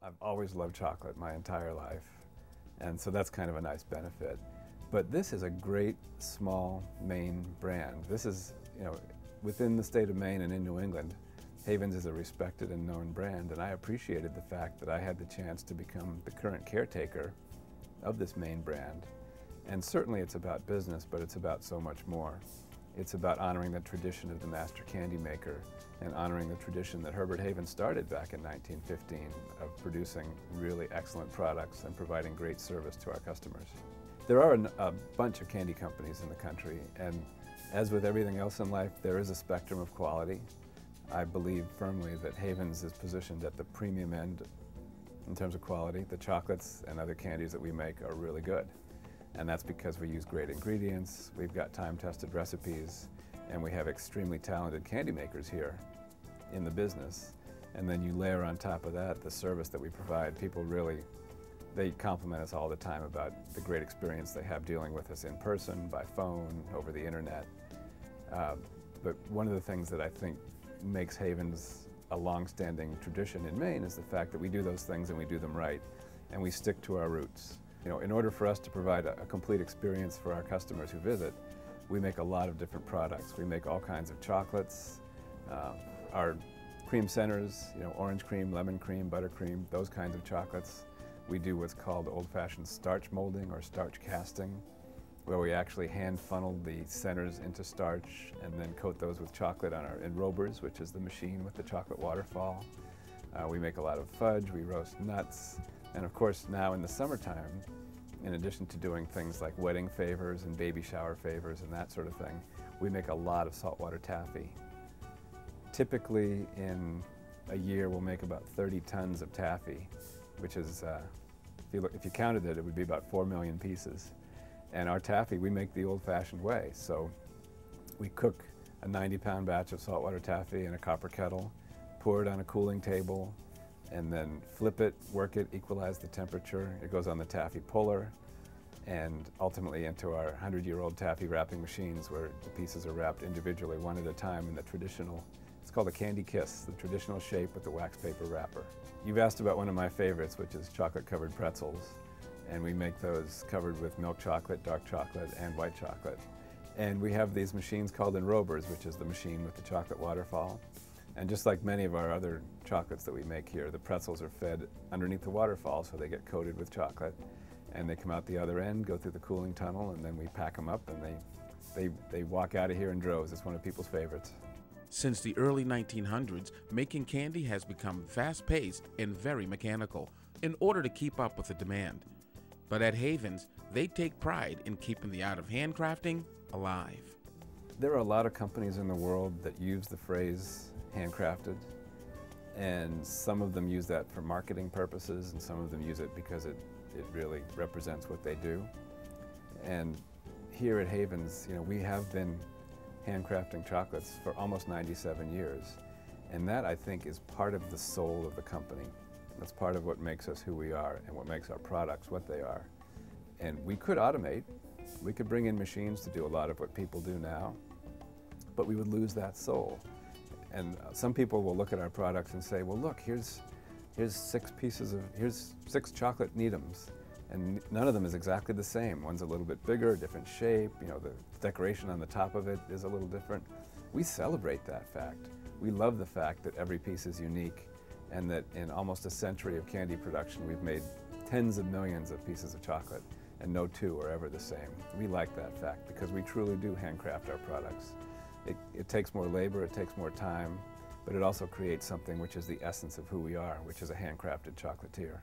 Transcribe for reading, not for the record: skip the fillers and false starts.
I've always loved chocolate my entire life, and so that's kind of a nice benefit. But this is a great small Maine brand. This is, within the state of Maine and in New England, Havens is a respected and known brand, and I appreciated the fact that I had the chance to become the current caretaker of this Maine brand. And certainly it's about business, but it's about so much more. It's about honoring the tradition of the master candy maker and honoring the tradition that Herbert Havens started back in 1915 of producing really excellent products and providing great service to our customers. There are a bunch of candy companies in the country, and as with everything else in life, there is a spectrum of quality. I believe firmly that Havens is positioned at the premium end in terms of quality. The chocolates and other candies that we make are really good. And that's because we use great ingredients, we've got time-tested recipes, and we have extremely talented candy makers here in the business. And then you layer on top of that the service that we provide. People really, they compliment us all the time about the great experience they have dealing with us in person, by phone, over the internet. But one of the things that I think makes Havens a long-standing tradition in Maine is the fact that we do those things and we do them right, and we stick to our roots. In order for us to provide a complete experience for our customers who visit, we make a lot of different products. We make all kinds of chocolates, our cream centers, orange cream, lemon cream, buttercream, those kinds of chocolates. We do what's called old-fashioned starch molding or starch casting, where we actually hand funnel the centers into starch and then coat those with chocolate on our enrobers, which is the machine with the chocolate waterfall. We make a lot of fudge, we roast nuts, and of course now in the summertime, in addition to doing things like wedding favors and baby shower favors and that sort of thing, we make a lot of saltwater taffy. Typically in a year we'll make about 30 tons of taffy, which is, if you counted it, it would be about 4 million pieces. And our taffy we make the old-fashioned way. So we cook a 90-pound batch of saltwater taffy in a copper kettle, pour it on a cooling table, and then flip it, work it, equalize the temperature. It goes on the taffy puller and ultimately into our 100-year-old taffy wrapping machines where the pieces are wrapped individually one at a time in the traditional, it's called a candy kiss, the traditional shape with the wax paper wrapper. You've asked about one of my favorites, which is chocolate-covered pretzels. And we make those covered with milk chocolate, dark chocolate, and white chocolate. And we have these machines called enrobers, which is the machine with the chocolate waterfall. And just like many of our other chocolates that we make here, the pretzels are fed underneath the waterfall, so they get coated with chocolate. And they come out the other end, go through the cooling tunnel, and then we pack them up, and they walk out of here in droves. It's one of people's favorites. Since the early 1900s, making candy has become fast-paced and very mechanical in order to keep up with the demand. But at Havens, they take pride in keeping the art of handcrafting alive. There are a lot of companies in the world that use the phrase handcrafted, and some of them use that for marketing purposes, and some of them use it because it really represents what they do. And here at Havens, we have been handcrafting chocolates for almost 97 years, and that, I think, is part of the soul of the company. That's part of what makes us who we are and what makes our products what they are. And we could automate, we could bring in machines to do a lot of what people do now, but we would lose that soul. And some people will look at our products and say, well, look, here's 6 chocolate Needhams, and none of them is exactly the same. One's a little bit bigger, different shape, the decoration on the top of it is a little different. We celebrate that fact. We love the fact that every piece is unique, and that in almost a century of candy production, we've made tens of millions of pieces of chocolate, and no two are ever the same. We like that fact because we truly do handcraft our products. It takes more labor, it takes more time, but it also creates something which is the essence of who we are, which is a handcrafted chocolatier.